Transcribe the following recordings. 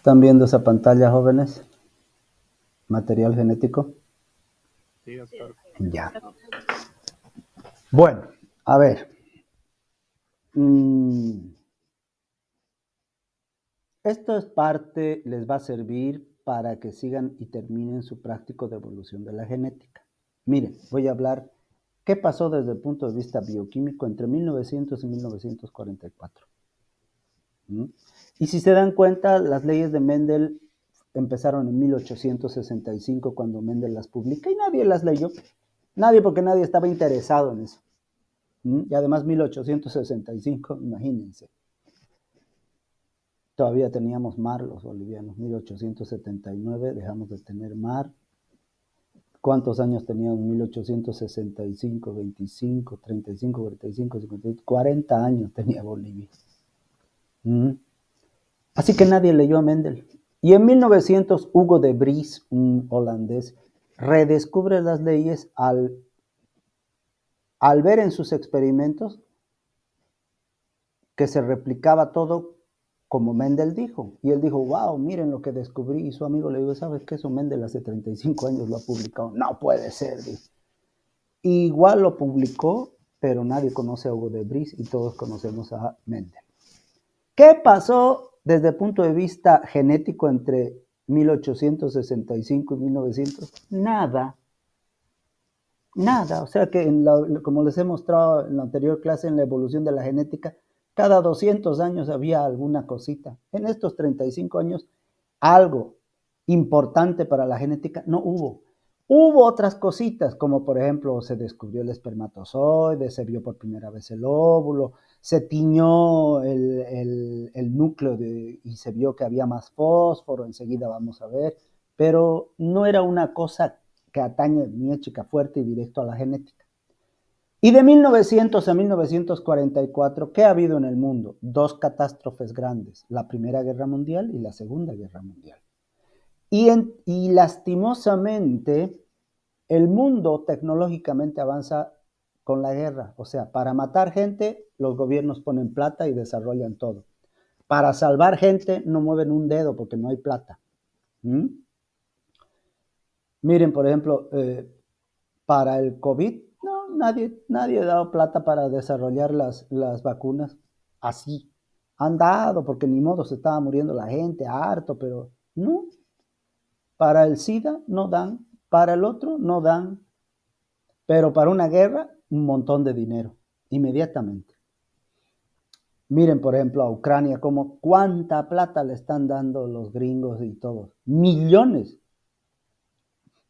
¿Están viendo esa pantalla, jóvenes? Material genético. Sí, doctor. Ya. Bueno, a ver. Esto es parte, les va a servir para que sigan y terminen su práctico de evolución de la genética. Miren, voy a hablar qué pasó desde el punto de vista bioquímico entre 1900 y 1944. Y si se dan cuenta, las leyes de Mendel empezaron en 1865 cuando Mendel las publica y nadie las leyó. Nadie, porque nadie estaba interesado en eso. Y además 1865, imagínense. Todavía teníamos mar los bolivianos. 1879 dejamos de tener mar. ¿Cuántos años teníamos? 1865, 25, 35, 45, 50, 40 años tenía Bolivia. Así que nadie leyó a Mendel. Y en 1900, Hugo de Vries, un holandés, redescubre las leyes al ver en sus experimentos que se replicaba todo como Mendel dijo. Y él dijo, wow, miren lo que descubrí. Y su amigo le dijo, ¿sabes qué? Eso Mendel hace 35 años lo ha publicado. No puede ser, dice. Igual lo publicó, pero nadie conoce a Hugo de Vries y todos conocemos a Mendel. ¿Qué pasó desde el punto de vista genético entre 1865 y 1900? Nada. Nada. O sea que, como les he mostrado en la anterior clase, en la evolución de la genética, cada 200 años había alguna cosita. En estos 35 años, algo importante para la genética no hubo. Hubo otras cositas, como por ejemplo se descubrió el espermatozoide, se vio por primera vez el óvulo, se tiñó el núcleo y se vio que había más fósforo, enseguida vamos a ver, pero no era una cosa que atañe chica fuerte y directo a la genética. Y de 1900 a 1944, ¿qué ha habido en el mundo? Dos catástrofes grandes, la Primera Guerra Mundial y la Segunda Guerra Mundial. Y lastimosamente, el mundo tecnológicamente avanza con la guerra. O sea, para matar gente, los gobiernos ponen plata y desarrollan todo. Para salvar gente, no mueven un dedo porque no hay plata. Miren, por ejemplo, para el COVID, no, nadie ha dado plata para desarrollar las vacunas así. Han dado, porque ni modo se estaba muriendo la gente, harto, pero no. Para el SIDA no dan, para el otro no dan, pero para una guerra, un montón de dinero, inmediatamente. Miren, por ejemplo, a Ucrania, como cuánta plata le están dando los gringos y todos. Millones.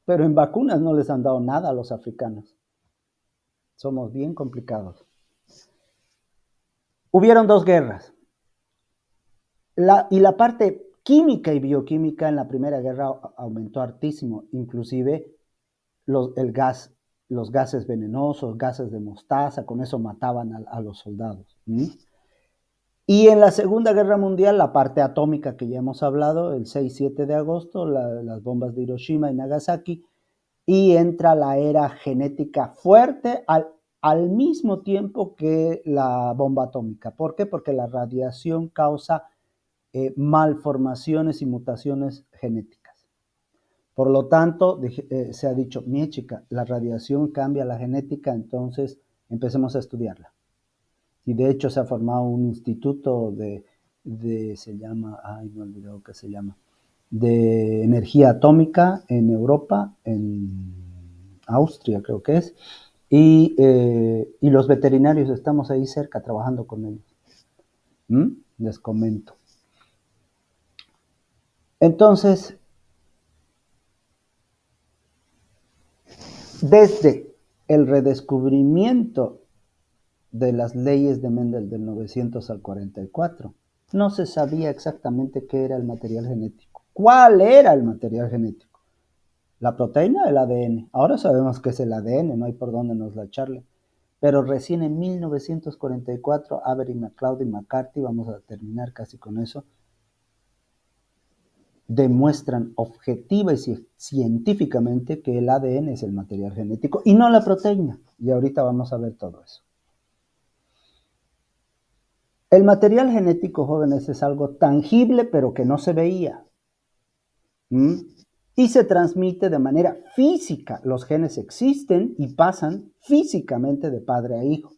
Pero en vacunas no les han dado nada a los africanos. Somos bien complicados. Hubieron dos guerras. Y la parte química y bioquímica en la Primera Guerra aumentó hartísimo. Inclusive los gases venenosos, gases de mostaza, con eso mataban a los soldados. Y en la Segunda Guerra Mundial, la parte atómica que ya hemos hablado, el 6-7 de agosto, las bombas de Hiroshima y Nagasaki, y entra la era genética fuerte al mismo tiempo que la bomba atómica. ¿Por qué? Porque la radiación causa malformaciones y mutaciones genéticas. Por lo tanto, se ha dicho, chica, la radiación cambia la genética, entonces empecemos a estudiarla. Y de hecho se ha formado un instituto se llama, me he olvidado qué se llama, de energía atómica en Europa, en Austria creo que es, y los veterinarios estamos ahí cerca trabajando con ellos. Les comento. Entonces, desde el redescubrimiento de las leyes de Mendel del 900 al 44, no se sabía exactamente qué era el material genético. ¿Cuál era el material genético? La proteína, el ADN. Ahora sabemos que es el ADN, no hay por dónde nos la echarle. Pero recién en 1944, Avery, McLeod y McCarthy, vamos a terminar casi con eso, demuestran objetiva y científicamente que el ADN es el material genético y no la proteína. Y ahorita vamos a ver todo eso. El material genético, jóvenes, es algo tangible, pero que no se veía. Y se transmite de manera física. Los genes existen y pasan físicamente de padre a hijo.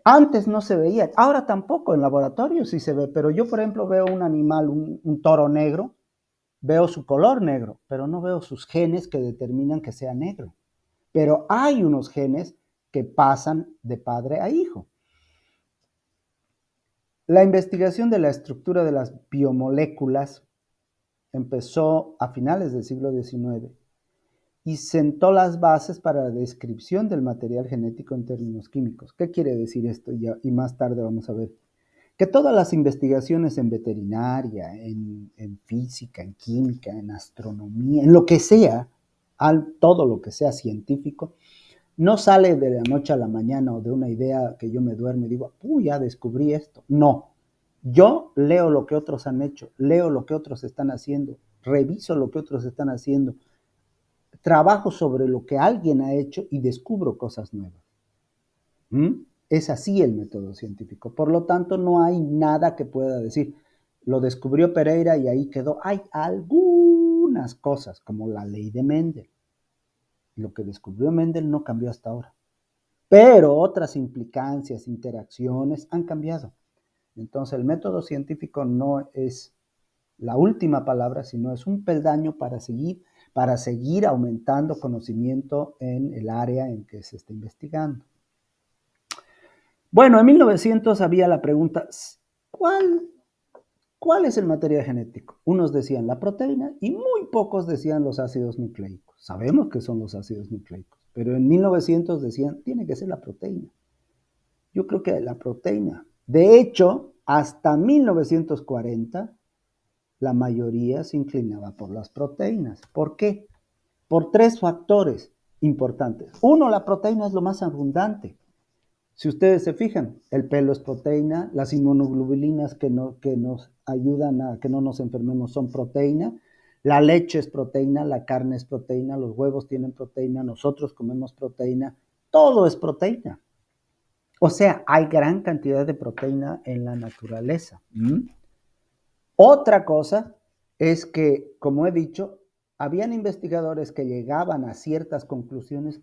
Antes no se veía, ahora tampoco, en laboratorio sí se ve, pero yo, por ejemplo, veo un animal, un toro negro, veo su color negro, pero no veo sus genes que determinan que sea negro. Pero hay unos genes que pasan de padre a hijo. La investigación de la estructura de las biomoléculas empezó a finales del siglo XIX y sentó las bases para la descripción del material genético en términos químicos. ¿Qué quiere decir esto? Y más tarde vamos a ver. Que todas las investigaciones en veterinaria, en física, en química, en astronomía, en lo que sea, todo lo que sea científico, no sale de la noche a la mañana o de una idea que yo me duermo y digo, uy, ya descubrí esto. No, yo leo lo que otros han hecho, leo lo que otros están haciendo, reviso lo que otros están haciendo, trabajo sobre lo que alguien ha hecho y descubro cosas nuevas. Es así el método científico. Por lo tanto, no hay nada que pueda decir, lo descubrió Pereira y ahí quedó. Hay algunas cosas, como la ley de Mendel. Lo que descubrió Mendel no cambió hasta ahora. Pero otras implicancias, interacciones han cambiado. Entonces, el método científico no es la última palabra, sino es un peldaño para seguir aumentando conocimiento en el área en que se está investigando. Bueno, en 1900 había la pregunta, ¿cuál es el material genético? Unos decían la proteína y muy pocos decían los ácidos nucleicos. Sabemos que son los ácidos nucleicos, pero en 1900 decían, tiene que ser la proteína. Yo creo que la proteína. De hecho, hasta 1940, la mayoría se inclinaba por las proteínas. ¿Por qué? Por tres factores importantes. Uno, la proteína es lo más abundante. Si ustedes se fijan, el pelo es proteína, las inmunoglobulinas que nos ayudan a que no nos enfermemos son proteína, la leche es proteína, la carne es proteína, los huevos tienen proteína, nosotros comemos proteína, todo es proteína. O sea, hay gran cantidad de proteína en la naturaleza. Otra cosa es que, como he dicho, habían investigadores que llegaban a ciertas conclusiones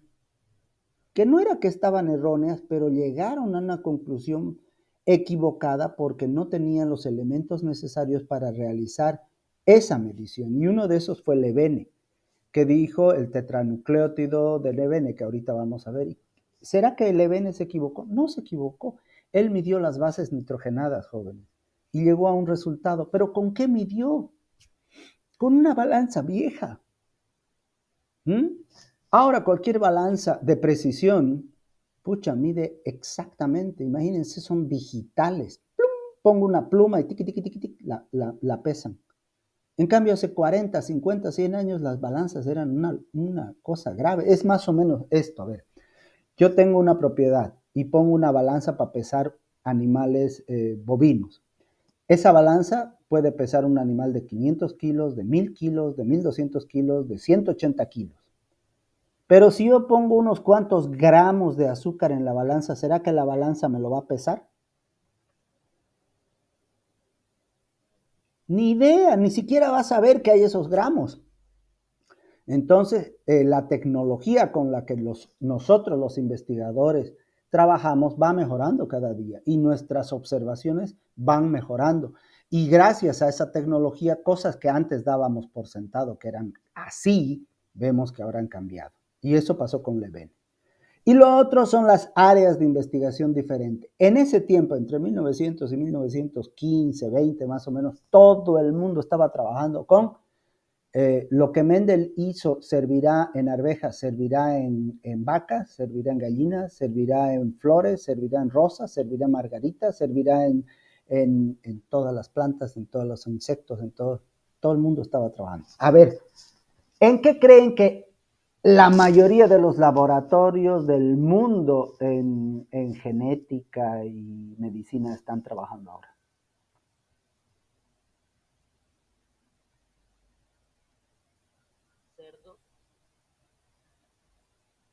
que no era que estaban erróneas, pero llegaron a una conclusión equivocada porque no tenían los elementos necesarios para realizar esa medición. Y uno de esos fue Levene, que dijo el tetranucleótido de Levene, que ahorita vamos a ver. ¿Será que Levene se equivocó? No se equivocó. Él midió las bases nitrogenadas, jóvenes, y llegó a un resultado. ¿Pero con qué midió? Con una balanza vieja. Ahora cualquier balanza de precisión, pucha, mide exactamente, imagínense, son digitales. ¡Plum! Pongo una pluma y tiqui, tiqui, tiqui, tiqui, la pesan. En cambio, hace 40, 50, 100 años las balanzas eran una cosa grave. Es más o menos esto, a ver, yo tengo una propiedad y pongo una balanza para pesar animales bovinos. Esa balanza puede pesar un animal de 500 kilos, de 1000 kilos, de 1200 kilos, de 180 kilos. Pero si yo pongo unos cuantos gramos de azúcar en la balanza, ¿será que la balanza me lo va a pesar? Ni idea, ni siquiera vas a saber que hay esos gramos. Entonces, la tecnología con la que nosotros los investigadores trabajamos va mejorando cada día y nuestras observaciones van mejorando. Y gracias a esa tecnología, cosas que antes dábamos por sentado que eran así, vemos que ahora han cambiado. Y eso pasó con Levene. Y lo otro son las áreas de investigación diferentes. En ese tiempo, entre 1900 y 1915, 20 más o menos, todo el mundo estaba trabajando con lo que Mendel hizo. Servirá en arvejas, servirá en vacas, servirá en gallinas, servirá en flores, servirá en rosas, servirá en margaritas, servirá en todas las plantas, en todos los insectos, en todo el mundo estaba trabajando. A ver, ¿en qué creen que la mayoría de los laboratorios del mundo en genética y medicina están trabajando ahora?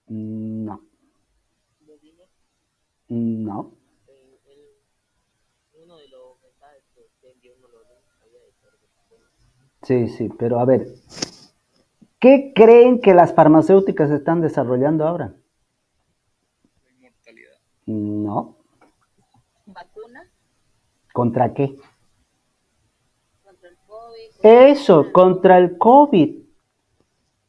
No, no. Sí, sí, pero a ver, ¿qué creen que las farmacéuticas están desarrollando ahora? La inmortalidad. No. ¿Contra qué? Eso, contra el COVID.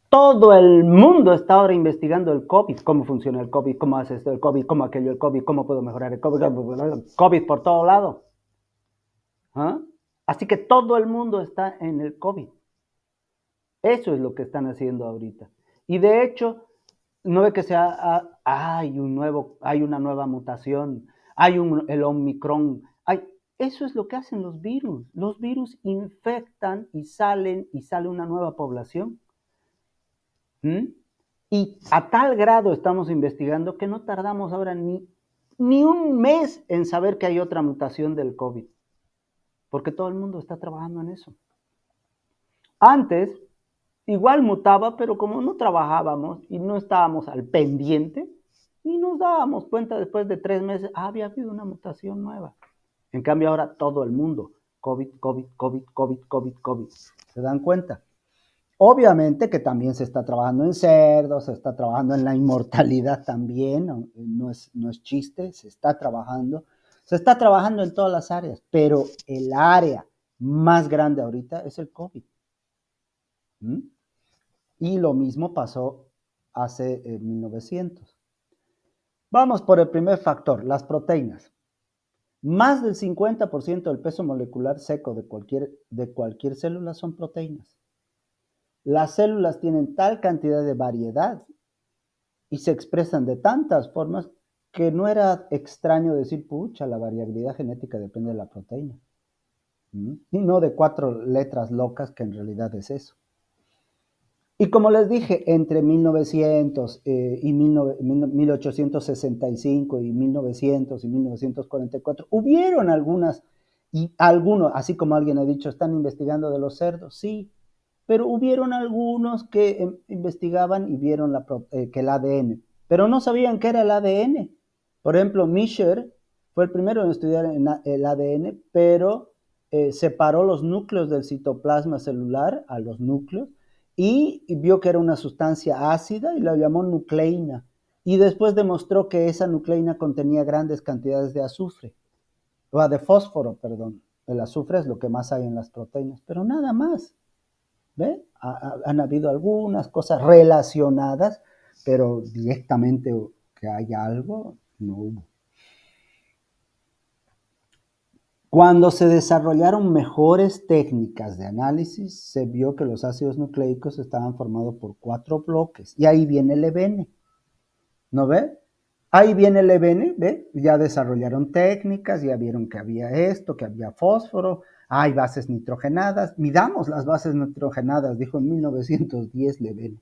Todo el mundo está ahora investigando el COVID, cómo funciona el COVID, cómo hace esto el COVID, cómo aquello el COVID, cómo puedo mejorar el COVID, COVID por todo lado. ¿Ah? Así que todo el mundo está en el COVID. Eso es lo que están haciendo ahorita. Y de hecho, no ve que hay una nueva mutación, el Omicron. Eso es lo que hacen los virus. Los virus infectan y sale una nueva población. ¿Mm? Y a tal grado estamos investigando que no tardamos ahora ni un mes en saber que hay otra mutación del COVID, porque todo el mundo está trabajando en eso. Antes, igual mutaba, pero como no trabajábamos y no estábamos al pendiente, ni nos dábamos cuenta después de 3 meses, había habido una mutación nueva. En cambio ahora todo el mundo, COVID, COVID, COVID, COVID, COVID, COVID. ¿Se dan cuenta? Obviamente que también se está trabajando en cerdos, se está trabajando en la inmortalidad también, no es chiste, se está trabajando en todas las áreas, pero el área más grande ahorita es el COVID. ¿Mm? Y lo mismo pasó hace 1900. Vamos por el primer factor, las proteínas. Más del 50% del peso molecular seco de cualquier célula son proteínas. Las células tienen tal cantidad de variedad y se expresan de tantas formas que no era extraño decir, pucha, la variabilidad genética depende de la proteína. Y no de 4 letras locas, que en realidad es eso. Y como les dije, entre 1900 y 1865 y 1900 y 1944, hubieron algunos, así como alguien ha dicho, están investigando de los cerdos, sí, pero hubieron algunos que investigaban y vieron que el ADN, pero no sabían qué era el ADN. Por ejemplo, Mischer fue el primero en estudiar el ADN, pero separó los núcleos del citoplasma celular a los núcleos y vio que era una sustancia ácida y la llamó nucleína. Y después demostró que esa nucleína contenía grandes cantidades de azufre, o de fósforo, perdón. El azufre es lo que más hay en las proteínas, pero nada más. ¿Ve? Han habido algunas cosas relacionadas, pero directamente que haya algo, no hubo. Cuando se desarrollaron mejores técnicas de análisis, se vio que los ácidos nucleicos estaban formados por 4 bloques. Y ahí viene el EBN. ¿No ve? Ahí viene el EBN, ¿ve? Ya desarrollaron técnicas, ya vieron que había esto, que había fósforo, hay bases nitrogenadas. Midamos las bases nitrogenadas, dijo en 1910 Levene.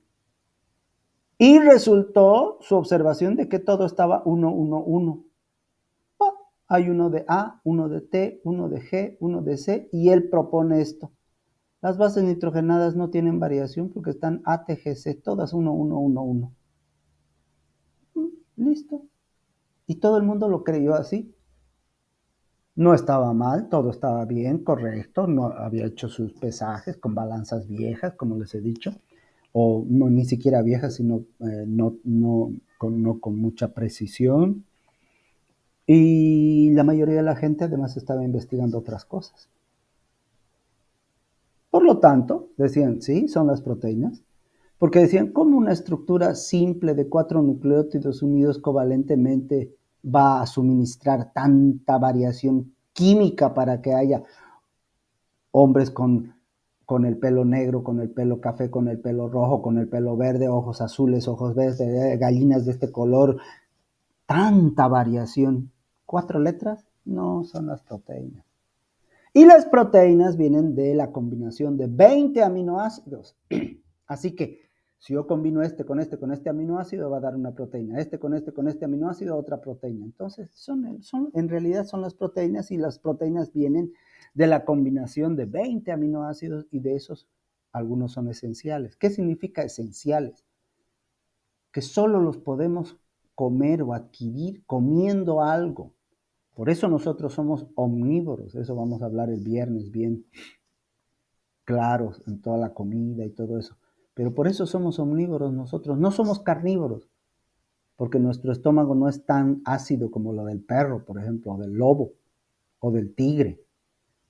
Y resultó su observación de que todo estaba 1, 1, 1. Hay uno de A, uno de T, uno de G, uno de C, y él propone esto. Las bases nitrogenadas no tienen variación porque están ATGC, todas 1, 1, 1, 1. Listo. Y todo el mundo lo creyó así. No estaba mal, todo estaba bien, correcto, no había hecho sus pesajes con balanzas viejas, como les he dicho, o no ni siquiera viejas, sino no con mucha precisión. Y la mayoría de la gente además estaba investigando otras cosas. Por lo tanto, decían, sí, son las proteínas, porque decían, ¿cómo una estructura simple de 4 nucleótidos unidos covalentemente va a suministrar tanta variación química para que haya hombres con el pelo negro, con el pelo café, con el pelo rojo, con el pelo verde, ojos azules, ojos verdes, gallinas de este color? Tanta variación. 4 letras no son las proteínas. Y las proteínas vienen de la combinación de 20 aminoácidos. Así que si yo combino este con este aminoácido, va a dar una proteína. Este con este aminoácido, otra proteína. Entonces, en realidad son las proteínas, y las proteínas vienen de la combinación de 20 aminoácidos, y de esos algunos son esenciales. ¿Qué significa esenciales? Que solo los podemos comer o adquirir comiendo algo. Por eso nosotros somos omnívoros. Eso vamos a hablar el viernes bien claros en toda la comida y todo eso. Pero por eso somos omnívoros nosotros. No somos carnívoros, porque nuestro estómago no es tan ácido como lo del perro, por ejemplo, o del lobo, o del tigre.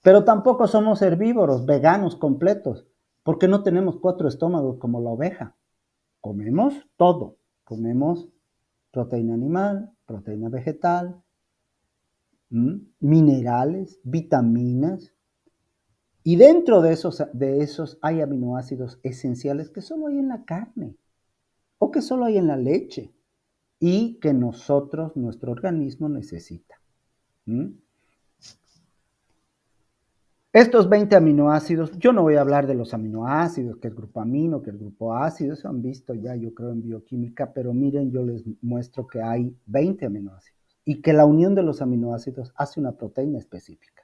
Pero tampoco somos herbívoros, veganos completos, porque no tenemos 4 estómagos como la oveja. Comemos todo. Comemos proteína animal, proteína vegetal, minerales, vitaminas. Y dentro de esos hay aminoácidos esenciales que solo hay en la carne o que solo hay en la leche y que nuestro organismo necesita. Estos 20 aminoácidos, yo no voy a hablar de los aminoácidos, que el grupo amino, que el grupo ácido, eso han visto ya, yo creo, en bioquímica, pero miren, yo les muestro que hay 20 aminoácidos y que la unión de los aminoácidos hace una proteína específica.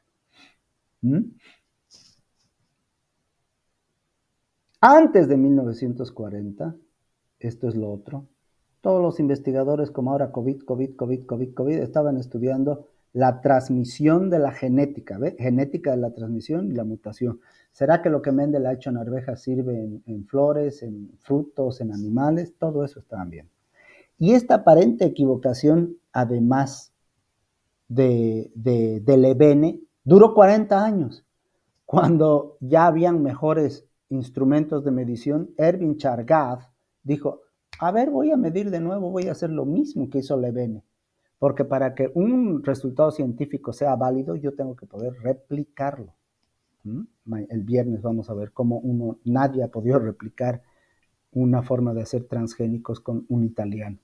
Antes de 1940, esto es lo otro, todos los investigadores, como ahora COVID, estaban estudiando la transmisión de la genética, ¿ve? Genética de la transmisión y la mutación. ¿Será que lo que Mendel ha hecho en arvejas sirve en flores, en frutos, en animales? Todo eso estaban viendo. Y esta aparente equivocación, además de Levene, duró 40 años. Cuando ya habían mejores instrumentos de medición, Erwin Chargaff dijo, a ver, voy a medir de nuevo, voy a hacer lo mismo que hizo Levene, porque para que un resultado científico sea válido, yo tengo que poder replicarlo. El viernes vamos a ver cómo nadie ha podido replicar una forma de hacer transgénicos con un italiano.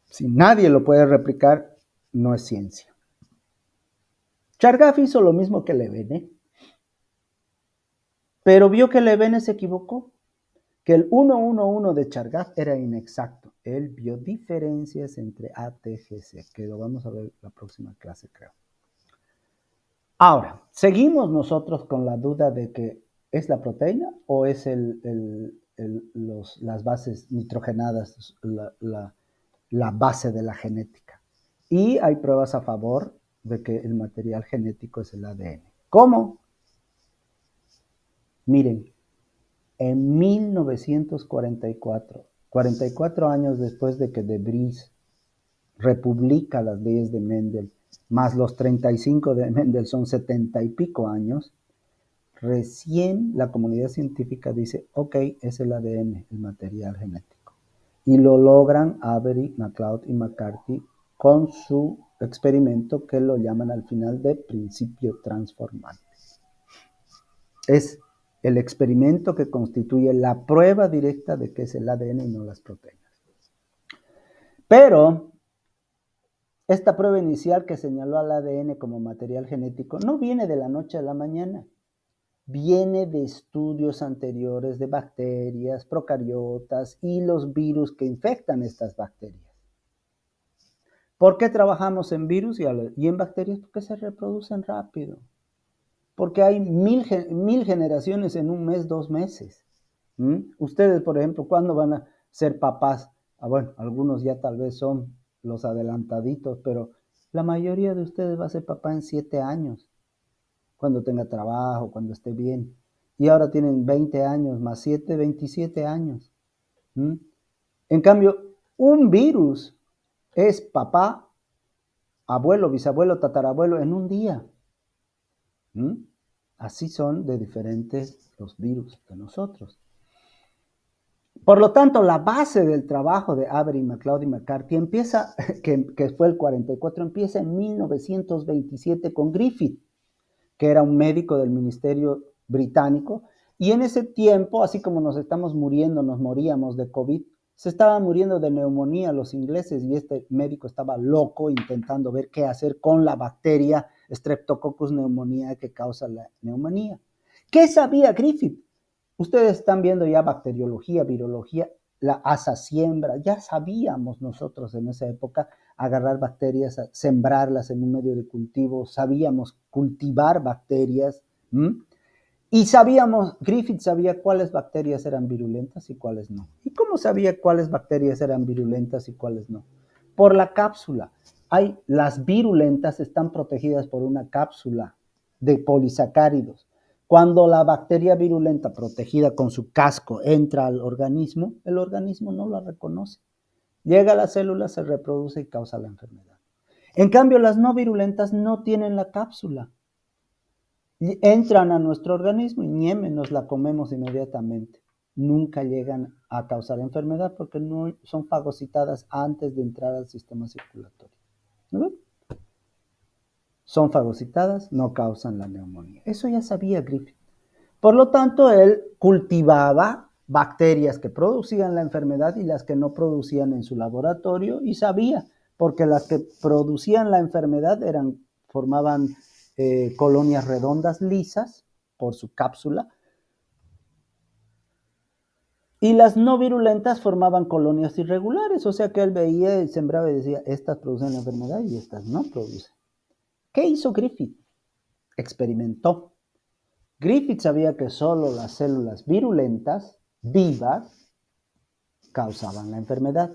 Si nadie lo puede replicar, no es ciencia. Chargaff hizo lo mismo que Levene, pero vio que Levene se equivocó, que el 111 de Chargaff era inexacto. Él vio diferencias entre ATGC, que lo vamos a ver la próxima clase, creo. Ahora, seguimos nosotros con la duda de que ¿es la proteína o es las bases nitrogenadas, la base de la genética? Y hay pruebas a favor de que el material genético es el ADN. ¿Cómo? Miren, en 1944, 44 años después de que de Vries republica las leyes de Mendel, más los 35 de Mendel, son 70 y pico años, recién la comunidad científica dice, ok, es el ADN, el material genético. Y lo logran Avery, MacLeod y McCarthy con su experimento que lo llaman al final de principio transformante. Es el experimento que constituye la prueba directa de que es el ADN y no las proteínas. Pero esta prueba inicial que señaló al ADN como material genético no viene de la noche a la mañana. Viene de estudios anteriores de bacterias, procariotas y los virus que infectan estas bacterias. ¿Por qué trabajamos en virus y en bacterias? Porque se reproducen rápido. Porque hay mil generaciones en un mes, 2 meses. Ustedes, por ejemplo, ¿cuándo van a ser papás? Bueno, algunos ya tal vez son los adelantaditos, pero la mayoría de ustedes va a ser papá en 7 años, cuando tenga trabajo, cuando esté bien. Y ahora tienen 20 años, más 7, 27 años. En cambio, un virus es papá, abuelo, bisabuelo, tatarabuelo en un día. Así son de diferentes los virus de nosotros. Por lo tanto, la base del trabajo de Avery, MacLeod y McCarthy empieza, que fue el 44, empieza en 1927 con Griffith, que era un médico del Ministerio Británico, y en ese tiempo, así como nos moríamos de COVID, se estaban muriendo de neumonía los ingleses, y este médico estaba loco intentando ver qué hacer con la bacteria Streptococcus pneumoniae que causa la neumonía. ¿Qué sabía Griffith? Ustedes están viendo ya bacteriología, virología, la asa siembra. Ya sabíamos nosotros en esa época agarrar bacterias, sembrarlas en un medio de cultivo. Sabíamos cultivar bacterias. Y Griffith sabía cuáles bacterias eran virulentas y cuáles no. ¿Y cómo sabía cuáles bacterias eran virulentas y cuáles no? Por la cápsula. Las virulentas están protegidas por una cápsula de polisacáridos. Cuando la bacteria virulenta protegida con su casco entra al organismo, el organismo no la reconoce. Llega a la célula, se reproduce y causa la enfermedad. En cambio, las no virulentas no tienen la cápsula. Entran a nuestro organismo y ñeme, nos la comemos inmediatamente. Nunca llegan a causar enfermedad porque no son fagocitadas antes de entrar al sistema circulatorio. ¿No? Son fagocitadas, no causan la neumonía. Eso ya sabía Griffith. Por lo tanto, él cultivaba bacterias que producían la enfermedad y las que no producían en su laboratorio y sabía, porque las que producían la enfermedad formaban colonias redondas lisas por su cápsula y las no virulentas formaban colonias irregulares, o sea que él veía y sembraba y decía, estas producen la enfermedad y estas no producen. ¿Qué hizo Griffith? Experimentó. Griffith sabía que solo las células virulentas, vivas, causaban la enfermedad.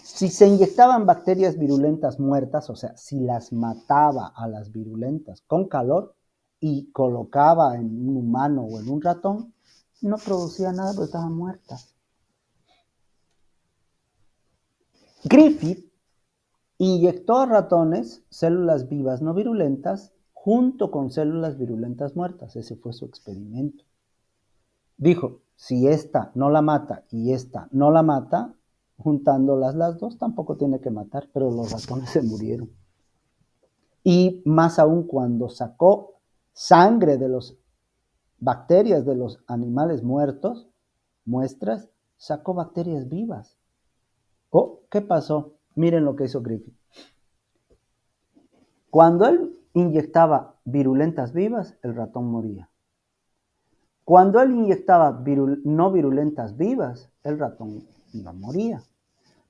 Si se inyectaban bacterias virulentas muertas, o sea, si las mataba a las virulentas con calor y colocaba en un humano o en un ratón, no producía nada porque estaban muertas. Griffith inyectó a ratones células vivas no virulentas junto con células virulentas muertas. Ese fue su experimento. Dijo, si esta no la mata y esta no la mata, juntándolas las dos, tampoco tiene que matar, pero los ratones se murieron. Y más aún cuando sacó sangre de las bacterias de los animales muertos, muestras, sacó bacterias vivas. Oh, ¿qué pasó? Miren lo que hizo Griffith. Cuando él inyectaba virulentas vivas, el ratón moría. Cuando él inyectaba no virulentas vivas, el ratón no moría.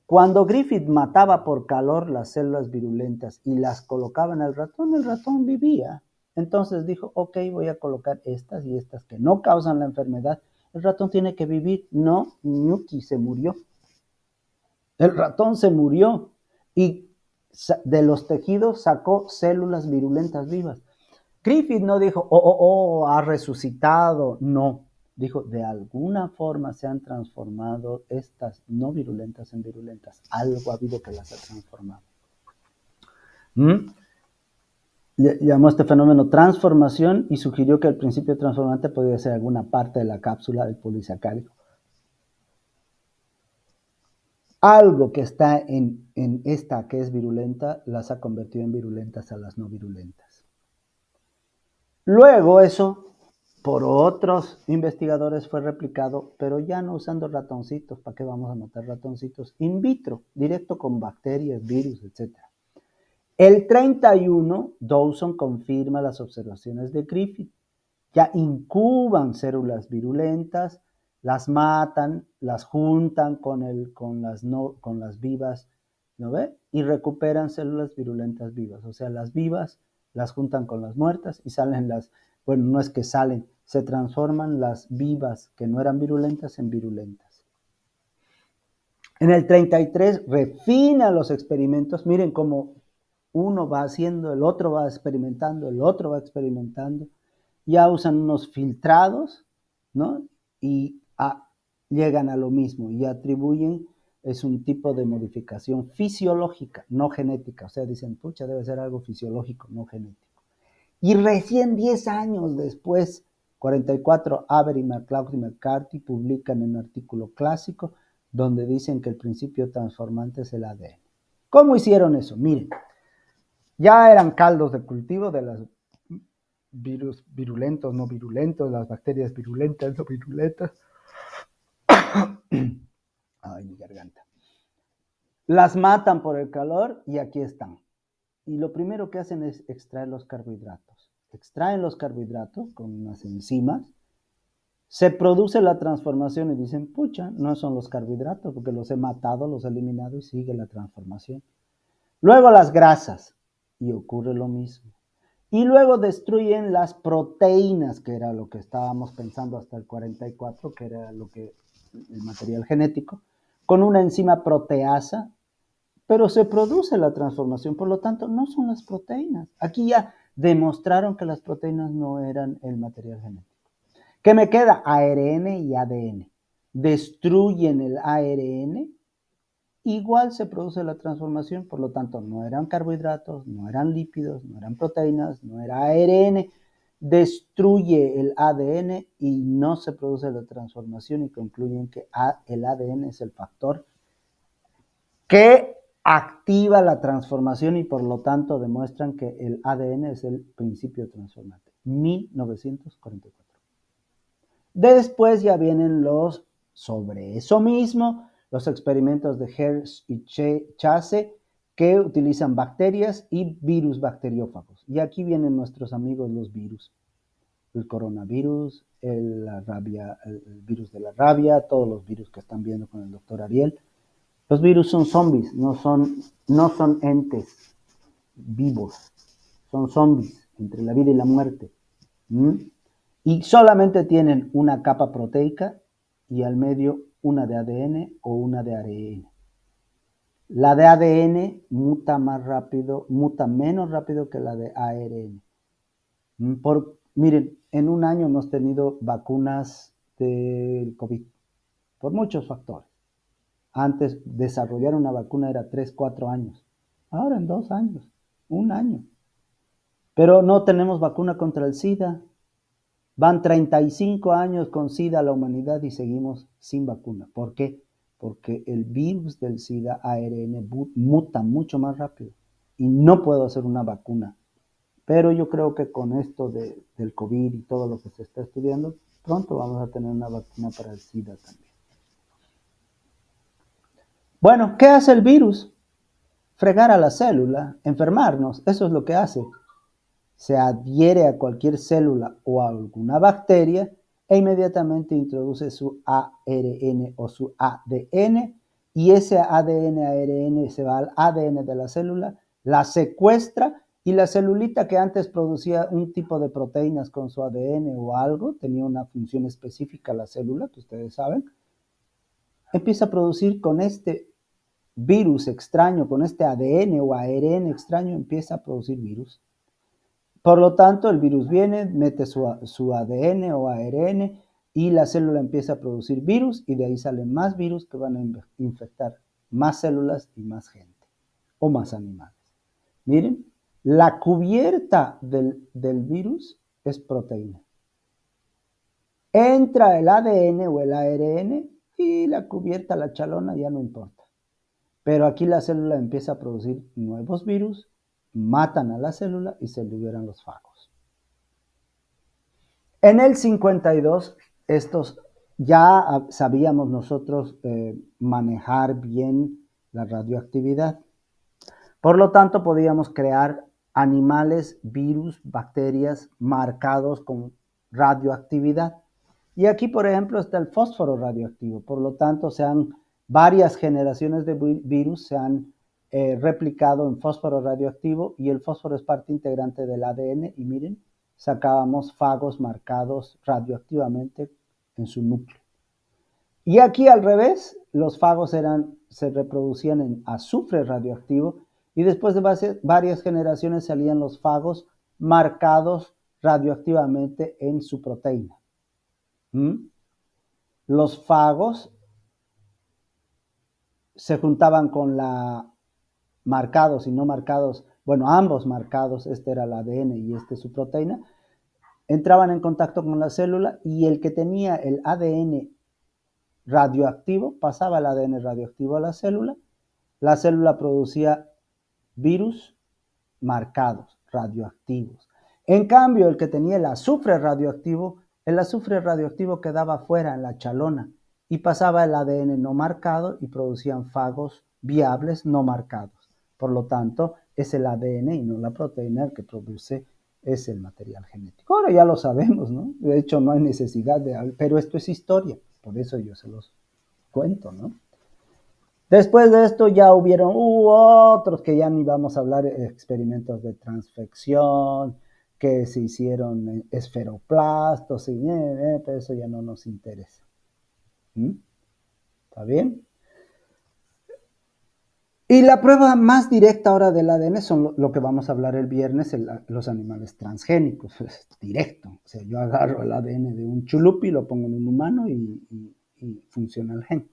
Cuando Griffith mataba por calor las células virulentas y las colocaba en el ratón vivía. Entonces dijo, ok, voy a colocar estas y estas que no causan la enfermedad. El ratón tiene que vivir. No, Ñuki se murió. El ratón se murió y de los tejidos sacó células virulentas vivas. Griffith no dijo, ha resucitado. No, dijo, de alguna forma se han transformado estas no virulentas en virulentas. Algo ha habido que las ha transformado. Llamó a este fenómeno transformación y sugirió que el principio transformante podía ser alguna parte de la cápsula del polisacárido. Algo que está en esta que es virulenta, las ha convertido en virulentas a las no virulentas. Luego eso, por otros investigadores, fue replicado, pero ya no usando ratoncitos. ¿Para qué vamos a matar ratoncitos? In vitro, directo con bacterias, virus, etc. El 31, Dawson confirma las observaciones de Griffith. Ya incuban células virulentas, las matan, las juntan con las vivas, ¿no ve? Y recuperan células virulentas vivas. O sea, las vivas las juntan con las muertas y salen bueno, no es que salen, se transforman las vivas que no eran virulentas en virulentas. En el 33 refina los experimentos. Miren cómo uno va haciendo, el otro va experimentando, el otro va experimentando. Ya usan unos filtrados, ¿no? Y llegan a lo mismo y atribuyen, es un tipo de modificación fisiológica, no genética. O sea, dicen, pucha, debe ser algo fisiológico, no genético. Y recién 10 años después, 44, Avery, McLeod y McCarthy publican un artículo clásico donde dicen que el principio transformante es el ADN. ¿Cómo hicieron eso? Miren, ya eran caldos de cultivo de las virus virulentos, no virulentos, las bacterias virulentas, no virulentas. Ay, mi garganta. Las matan por el calor y aquí están. Y lo primero que hacen es extraer los carbohidratos. Extraen los carbohidratos con unas enzimas. Se produce la transformación y dicen, pucha, no son los carbohidratos porque los he matado, los he eliminado y sigue la transformación. Luego las grasas y ocurre lo mismo. Y luego destruyen las proteínas, que era lo que estábamos pensando hasta el 44, que era el material genético, con una enzima proteasa, pero se produce la transformación, por lo tanto, no son las proteínas. Aquí ya demostraron que las proteínas no eran el material genético. ¿Qué me queda? ARN y ADN. Destruyen el ARN, igual se produce la transformación, por lo tanto, no eran carbohidratos, no eran lípidos, no eran proteínas, no era ARN, destruye el ADN y no se produce la transformación y concluyen que el ADN es el factor que activa la transformación y por lo tanto demuestran que el ADN es el principio transformante. 1944. Después ya vienen sobre eso mismo, los experimentos de Hersh y Chase que utilizan bacterias y virus bacteriófagos. Y aquí vienen nuestros amigos los virus. El coronavirus, el virus de la rabia, todos los virus que están viendo con el doctor Ariel. Los virus son zombies, no son entes vivos, son zombies entre la vida y la muerte. Y solamente tienen una capa proteica y al medio una de ADN o una de ARN. La de ADN muta más rápido, muta menos rápido que la de ARN. Miren, en un año hemos tenido vacunas del COVID por muchos factores. Antes desarrollar una vacuna era 3, 4 años. Ahora en 2 años, 1 año. Pero no tenemos vacuna contra el SIDA. Van 35 años con SIDA la humanidad y seguimos sin vacuna. ¿Por qué? Porque el virus del SIDA ARN muta mucho más rápido y no puedo hacer una vacuna. Pero yo creo que con esto del COVID y todo lo que se está estudiando, pronto vamos a tener una vacuna para el SIDA también. Bueno, ¿qué hace el virus? Fregar a la célula, enfermarnos, eso es lo que hace. Se adhiere a cualquier célula o a alguna bacteria e inmediatamente introduce su ARN o su ADN y ese ADN-ARN se va al ADN de la célula, la secuestra y la celulita que antes producía un tipo de proteínas con su ADN o algo, tenía una función específica la célula, que ustedes saben, empieza a producir con este virus extraño, con este ADN o ARN extraño, empieza a producir virus. Por lo tanto, el virus viene, mete su ADN o ARN y la célula empieza a producir virus y de ahí salen más virus que van a infectar más células y más gente o más animales. Miren, la cubierta del virus es proteína. Entra el ADN o el ARN y la cubierta, la chalona, ya no importa. Pero aquí la célula empieza a producir nuevos virus, matan a la célula y se liberan los fagos. En el 52, estos ya sabíamos nosotros manejar bien la radioactividad. Por lo tanto, podíamos crear animales, virus, bacterias marcados con radioactividad. Y aquí, por ejemplo, está el fósforo radioactivo. Por lo tanto, varias generaciones de virus se han replicado en fósforo radioactivo y el fósforo es parte integrante del ADN. Y miren, sacábamos fagos marcados radioactivamente en su núcleo. Y aquí al revés, los fagos se reproducían en azufre radioactivo y después de varias generaciones salían los fagos marcados radioactivamente en su proteína. Los fagos se juntaban con marcados y no marcados, bueno, ambos marcados, este era el ADN y este su proteína, entraban en contacto con la célula y el que tenía el ADN radioactivo pasaba el ADN radioactivo a la célula producía virus marcados, radioactivos. En cambio, el que tenía el azufre radioactivo quedaba fuera en la chalona y pasaba el ADN no marcado y producían fagos viables no marcados. Por lo tanto, es el ADN y no la proteína el que produce es el material genético. Ahora ya lo sabemos, ¿no? De hecho, no hay necesidad pero esto es historia, por eso yo se los cuento, ¿no? Después de esto ya hubo otros que ya ni vamos a hablar, experimentos de transfección, que se hicieron esferoplastos, pero eso ya no nos interesa. ¿Está bien? Y la prueba más directa ahora del ADN son lo que vamos a hablar el viernes, los animales transgénicos. Es directo. O sea, yo agarro el ADN de un chulupi, lo pongo en un humano y funciona el gen.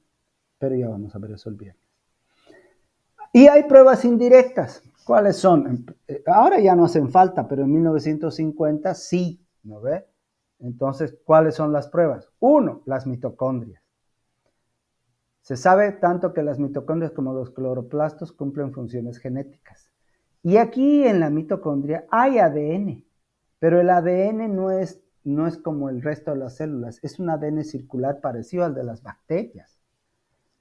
Pero ya vamos a ver eso el viernes. Y hay pruebas indirectas. ¿Cuáles son? Ahora ya no hacen falta, pero en 1950 sí, ¿no ve? Entonces, ¿cuáles son las pruebas? Uno, las mitocondrias. Se sabe tanto que las mitocondrias como los cloroplastos cumplen funciones genéticas. Y aquí en la mitocondria hay ADN, pero el ADN no es como el resto de las células, es un ADN circular parecido al de las bacterias.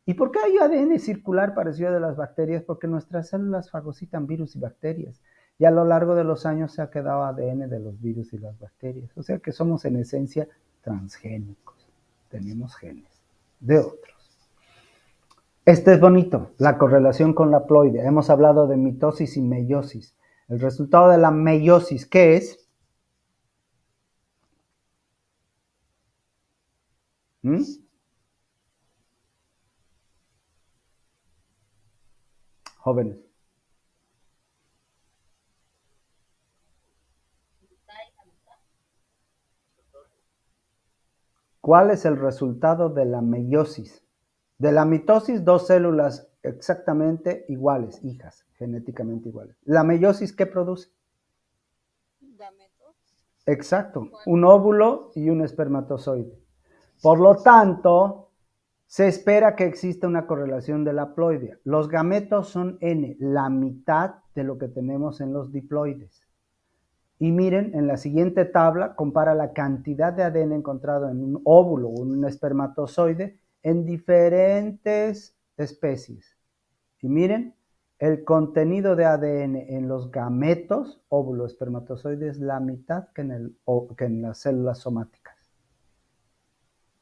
¿Y por qué hay ADN circular parecido al de las bacterias? Porque nuestras células fagocitan virus y bacterias. Y a lo largo de los años se ha quedado ADN de los virus y las bacterias. O sea que somos en esencia transgénicos. Tenemos genes de otros. Este es bonito, la correlación con la haploide. Hemos hablado de mitosis y meiosis. El resultado de la meiosis, ¿qué es? ¿Mm? Jóvenes. ¿Cuál es el resultado de la meiosis? De la mitosis, dos células exactamente iguales, hijas, genéticamente iguales. ¿La meiosis qué produce? Gametos. Exacto, un óvulo y un espermatozoide. Por lo tanto, se espera que exista una correlación de la haploide. Los gametos son N, la mitad de lo que tenemos en los diploides. Y miren, en la siguiente tabla compara la cantidad de ADN encontrado en un óvulo o en un espermatozoide en diferentes especies. Y miren, el contenido de ADN en los gametos, óvulo, espermatozoide, es la mitad que en las células somáticas.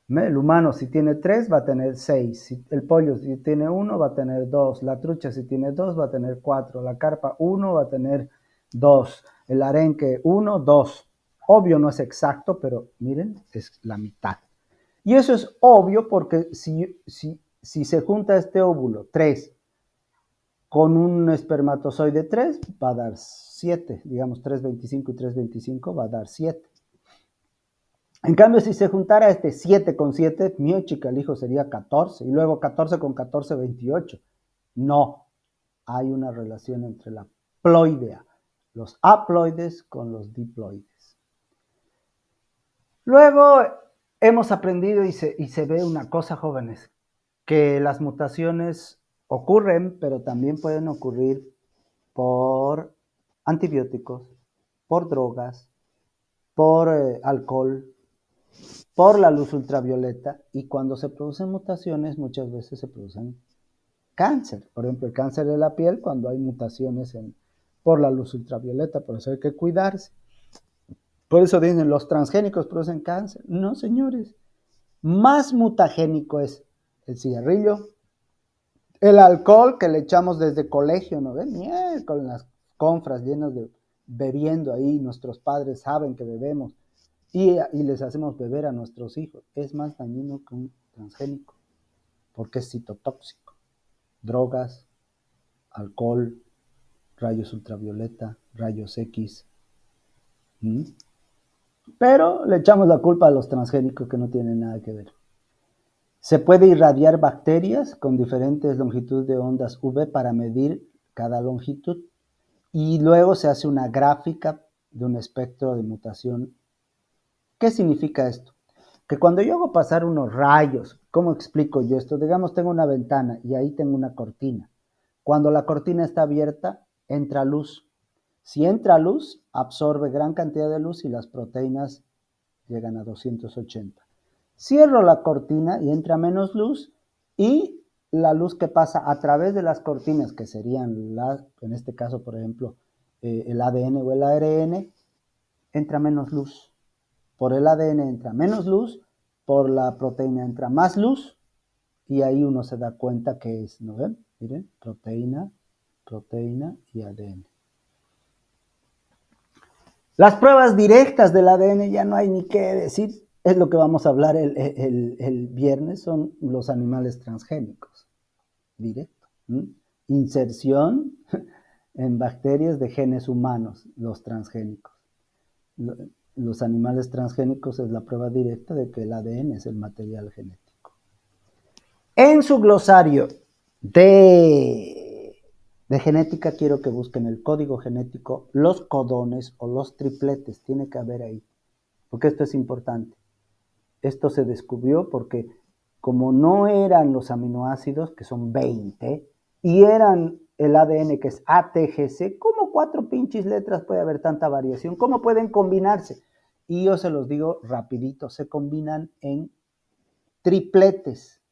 El humano si tiene 3 va a tener 6, el pollo si tiene 1 va a tener 2, la trucha si tiene 2 va a tener 4, la carpa 1 va a tener 2, el arenque 1, 2. Obvio no es exacto, pero miren, es la mitad. Y eso es obvio porque si se junta este óvulo 3 con un espermatozoide 3 va a dar 7, digamos 3,25 y 3,25 va a dar 7. En cambio, si se juntara este 7 con 7, mío chica, el hijo sería 14. Y luego 14 con 14, 28. No, hay una relación entre la ploidea, los haploides con los diploides. Luego hemos aprendido y se ve una cosa, jóvenes, que las mutaciones ocurren, pero también pueden ocurrir por antibióticos, por drogas, por alcohol, por la luz ultravioleta, y cuando se producen mutaciones muchas veces se producen cáncer. Por ejemplo, el cáncer de la piel cuando hay mutaciones por la luz ultravioleta, por eso hay que cuidarse. Por eso dicen, los transgénicos producen cáncer. No, señores. Más mutagénico es el cigarrillo, el alcohol que le echamos desde colegio, ¿no ven? Con las confras llenas de bebiendo ahí, nuestros padres saben que bebemos. Y les hacemos beber a nuestros hijos. Es más dañino que un transgénico, porque es citotóxico. Drogas, alcohol, rayos ultravioleta, rayos X. Pero le echamos la culpa a los transgénicos que no tienen nada que ver. Se puede irradiar bacterias con diferentes longitudes de ondas UV para medir cada longitud. Y luego se hace una gráfica de un espectro de mutación. ¿Qué significa esto? Que cuando yo hago pasar unos rayos, ¿cómo explico yo esto? Digamos, tengo una ventana y ahí tengo una cortina. Cuando la cortina está abierta, entra luz. Si entra luz, absorbe gran cantidad de luz y las proteínas llegan a 280. Cierro la cortina y entra menos luz, y la luz que pasa a través de las cortinas, que serían, en este caso, por ejemplo, el ADN o el ARN, entra menos luz. Por el ADN entra menos luz, por la proteína entra más luz, y ahí uno se da cuenta que es, ¿no ven? Miren, proteína y ADN. Las pruebas directas del ADN ya no hay ni qué decir, es lo que vamos a hablar el viernes, son los animales transgénicos, directo. inserción en bacterias de genes humanos, los transgénicos. Los animales transgénicos es la prueba directa de que el ADN es el material genético. En su glosario de genética quiero que busquen el código genético, los codones o los tripletes, tiene que haber ahí, porque esto es importante. Esto se descubrió porque como no eran los aminoácidos, que son 20, y eran el ADN, que es ATGC, ¿cómo 4 pinches letras puede haber tanta variación? ¿Cómo pueden combinarse? Y yo se los digo rapidito, se combinan en tripletes,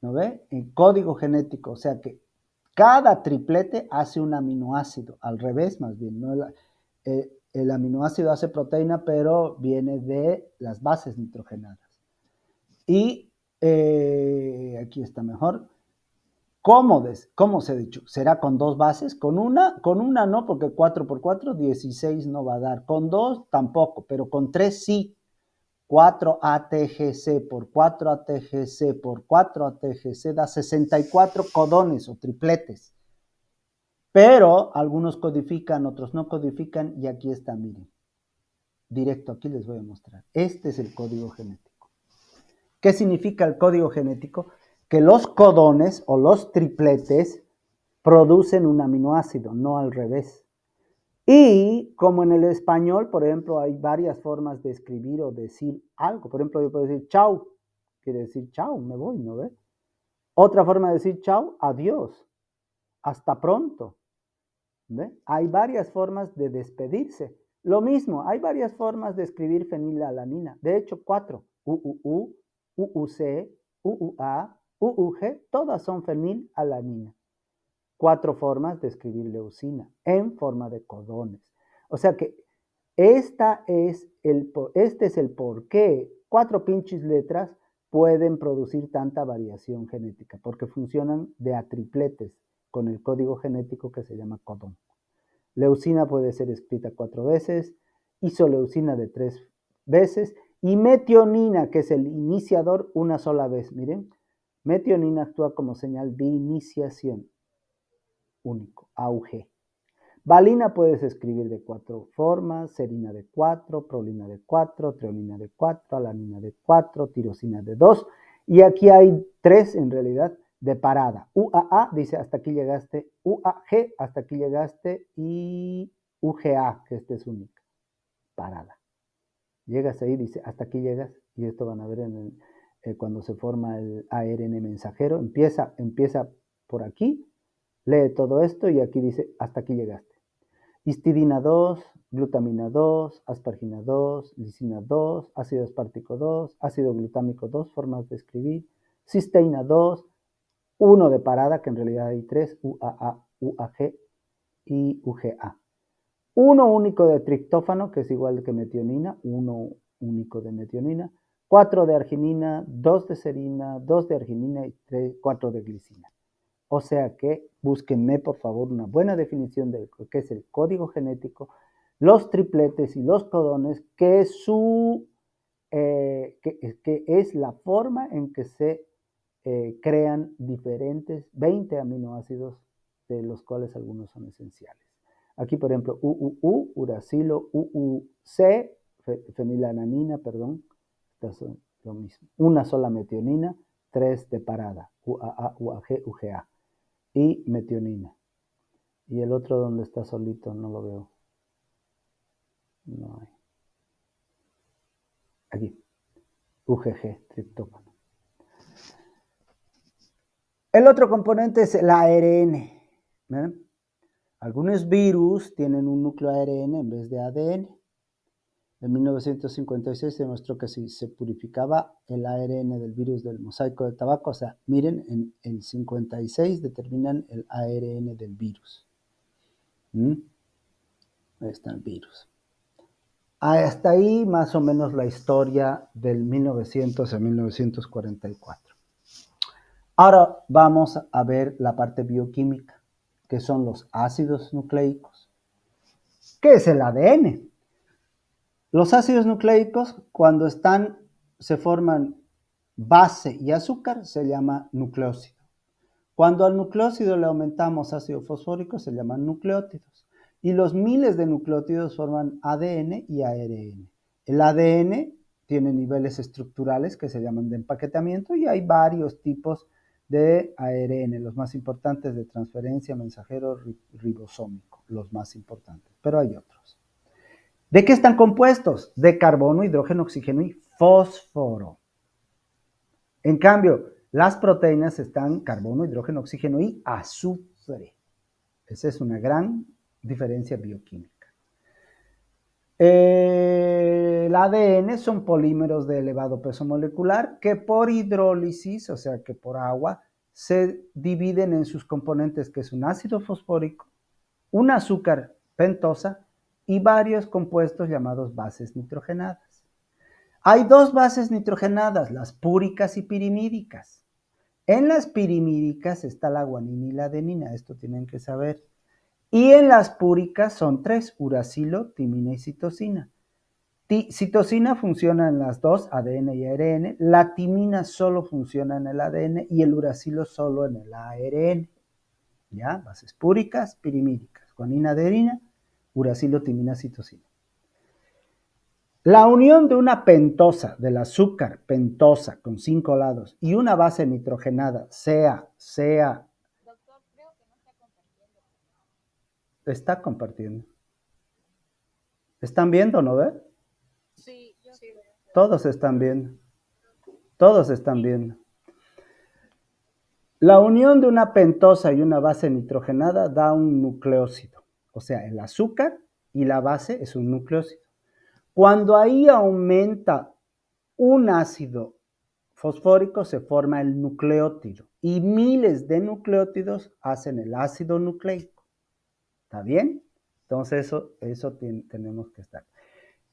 ¿no ve? En código genético, o sea que cada triplete hace un aminoácido, al revés más bien, ¿no? El aminoácido hace proteína, pero viene de las bases nitrogenadas. Y aquí está mejor. ¿Cómo se ha dicho? ¿Será con 2 bases? Con una no, porque 4 por 4, 16 no va a dar. Con 2 tampoco, pero con 3 sí. 4 ATGC por 4 ATGC por 4 ATGC da 64 codones o tripletes. Pero algunos codifican, otros no codifican, y aquí está, miren. Directo, aquí les voy a mostrar. Este es el código genético. ¿Qué significa el código genético? Que los codones o los tripletes producen un aminoácido, no al revés. Y como en el español, por ejemplo, hay varias formas de escribir o decir algo. Por ejemplo, yo puedo decir chau, quiere decir chau, me voy, ¿no ve? Otra forma de decir chau, adiós, hasta pronto. ¿Ve? Hay varias formas de despedirse. Lo mismo, hay varias formas de escribir fenilalanina. De hecho, 4. UUU, UUC, UUA, UUG, todas son fenilalanina. 4 formas de escribir leucina en forma de codones. O sea que este es el por qué 4 pinches letras pueden producir tanta variación genética, porque funcionan de a tripletes con el código genético que se llama codón. Leucina puede ser escrita 4 veces, isoleucina de 3 veces, y metionina, que es el iniciador, una sola vez. Miren, metionina actúa como señal de iniciación. Único, AUG. Valina puedes escribir de 4 formas, serina de 4, prolina de 4, treonina de 4, alanina de 4, tirosina de 2, y aquí hay 3 en realidad de parada. UAA dice hasta aquí llegaste, UAG hasta aquí llegaste, y UGA, que este es única, parada. Llegas ahí, dice hasta aquí llegas, y esto van a ver cuando se forma el ARN mensajero, empieza por aquí, lee todo esto y aquí dice hasta aquí llegaste. Histidina 2, glutamina 2, aspargina 2, lisina 2, ácido aspartico 2, ácido glutámico 2, formas de escribir, cisteína 2, 1 de parada, que en realidad hay 3, UAA, UAG y UGA. 1 único de triptófano, que es igual que metionina, 1 único de metionina, 4 de arginina, 2 de serina, 2 de arginina y 4 de glicina. O sea que búsquenme, por favor, una buena definición de lo que es el código genético, los tripletes y los codones, que es la forma en que se crean diferentes 20 aminoácidos, de los cuales algunos son esenciales. Aquí, por ejemplo, UUU, uracilo, UUC, fenilalanina, perdón, estas son lo mismo. Una sola metionina, 3 de parada, UAA, UAG, UGA. Y metionina. Y el otro donde está solito, no lo veo. No hay. Aquí. UGG, triptófano. El otro componente es el ARN. ¿Ven? Algunos virus tienen un núcleo ARN en vez de ADN. En 1956 se demostró que si se purificaba el ARN del virus del mosaico de tabaco, o sea, miren, en el 56 determinan el ARN del virus. Ahí está el virus. Hasta ahí más o menos la historia del 1900 a 1944. Ahora vamos a ver la parte bioquímica, que son los ácidos nucleicos. ¿Qué es el ADN? Los ácidos nucleicos, cuando se forman base y azúcar, se llama nucleósido. Cuando al nucleósido le aumentamos ácido fosfórico se llaman nucleótidos. Y los miles de nucleótidos forman ADN y ARN. El ADN tiene niveles estructurales que se llaman de empaquetamiento y hay varios tipos de ARN, los más importantes de transferencia mensajero ribosómico, los más importantes, pero hay otros. ¿De qué están compuestos? De carbono, hidrógeno, oxígeno y fósforo. En cambio, las proteínas están carbono, hidrógeno, oxígeno y azufre. Esa es una gran diferencia bioquímica. El ADN son polímeros de elevado peso molecular que por hidrólisis, o sea que por agua, se dividen en sus componentes, que es un ácido fosfórico, un azúcar pentosa y varios compuestos llamados bases nitrogenadas. Hay dos bases nitrogenadas, las púricas y pirimídicas. En las pirimídicas está la guanina y la adenina, esto tienen que saber. Y en las púricas son tres, uracilo, timina y citosina. Citosina funciona en las dos, ADN y ARN. La timina solo funciona en el ADN y el uracilo solo en el ARN. ¿Ya? Bases púricas, pirimídicas, guanina, adenina, uracilo, timina, citosina. La unión de una pentosa, del azúcar pentosa con 5 lados y una base nitrogenada, sea Doctor, creo que no está compartiendo. está compartiendo. ¿Están viendo, no ve? Sí, yo sí veo. Todos están viendo. Todos están viendo. La unión de una pentosa y una base nitrogenada da un nucleósido. O sea, el azúcar y la base es un nucleósido. Cuando ahí aumenta un ácido fosfórico se forma el nucleótido y miles de nucleótidos hacen el ácido nucleico. ¿Está bien? Entonces eso tenemos que estar.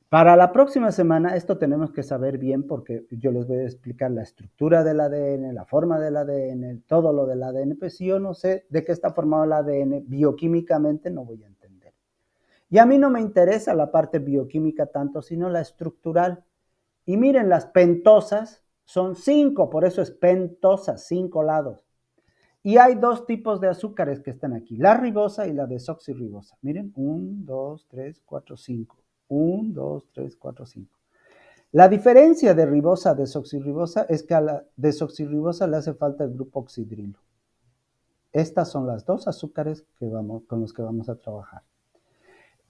Para la próxima semana esto tenemos que saber bien porque yo les voy a explicar la estructura del ADN, la forma del ADN, todo lo del ADN. Pues si yo no sé de qué está formado el ADN bioquímicamente no voy a entender. Y a mí no me interesa la parte bioquímica tanto, sino la estructural. Y miren, las pentosas son 5, por eso es pentosa, 5 lados. Y hay dos tipos de azúcares que están aquí, la ribosa y la desoxirribosa. Miren, 1, 2, 3, 4, 5. 1, 2, 3, 4, 5. La diferencia de ribosa a desoxirribosa es que a la desoxirribosa le hace falta el grupo oxidrilo. Estas son las dos azúcares con los que vamos a trabajar.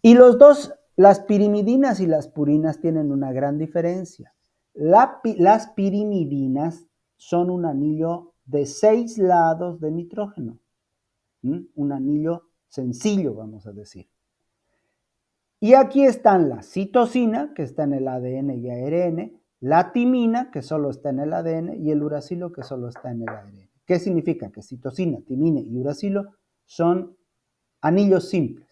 Y las pirimidinas y las purinas tienen una gran diferencia. Las pirimidinas son un anillo de 6 lados de nitrógeno. Un anillo sencillo, vamos a decir. Y aquí están la citosina, que está en el ADN y ARN, la timina, que solo está en el ADN, y el uracilo, que solo está en el ARN. ¿Qué significa? Que citosina, timina y uracilo son anillos simples.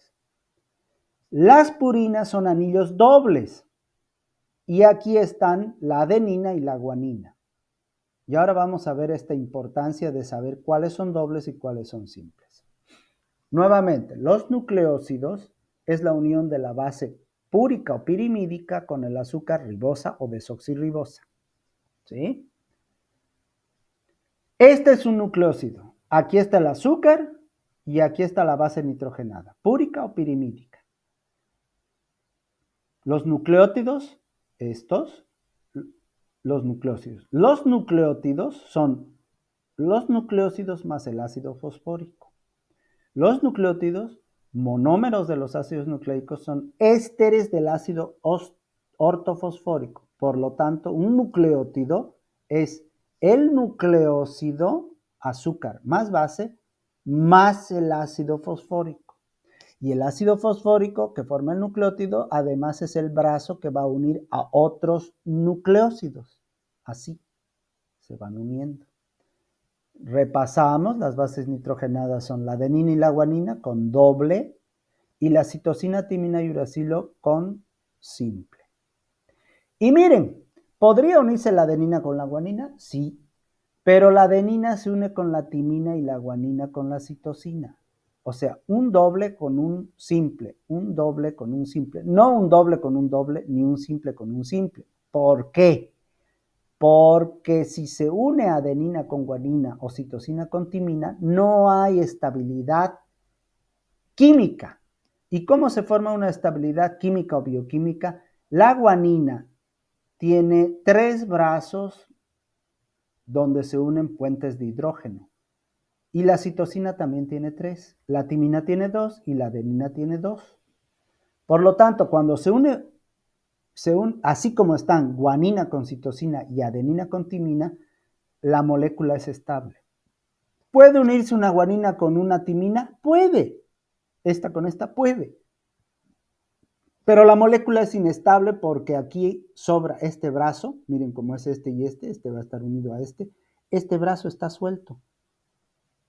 Las purinas son anillos dobles. Y aquí están la adenina y la guanina. Y ahora vamos a ver esta importancia de saber cuáles son dobles y cuáles son simples. Nuevamente, los nucleósidos es la unión de la base púrica o pirimídica con el azúcar ribosa o desoxirribosa. ¿Sí? Este es un nucleósido. Aquí está el azúcar y aquí está la base nitrogenada, púrica o pirimídica. Los nucleótidos, los nucleósidos. Los nucleótidos son los nucleósidos más el ácido fosfórico. Los nucleótidos, monómeros de los ácidos nucleicos, son ésteres del ácido ortofosfórico. Por lo tanto, un nucleótido es el nucleósido, azúcar más base, más el ácido fosfórico. Y el ácido fosfórico que forma el nucleótido, además es el brazo que va a unir a otros nucleósidos. Así se van uniendo. Repasamos, las bases nitrogenadas son la adenina y la guanina con doble y la citosina, timina y uracilo con simple. Y miren, ¿podría unirse la adenina con la guanina? Sí, pero la adenina se une con la timina y la guanina con la citosina. O sea, un doble con un simple, un doble con un simple. No un doble con un doble, ni un simple con un simple. ¿Por qué? Porque si se une adenina con guanina o citosina con timina, no hay estabilidad química. ¿Y cómo se forma una estabilidad química o bioquímica? La guanina tiene 3 brazos donde se unen puentes de hidrógeno. Y la citosina también tiene 3. La timina tiene 2 y la adenina tiene 2. Por lo tanto, cuando se une, así como están guanina con citosina y adenina con timina, la molécula es estable. ¿Puede unirse una guanina con una timina? Puede. Esta con esta puede. Pero la molécula es inestable porque aquí sobra este brazo. Miren cómo es este y este va a estar unido a este. Este brazo está suelto.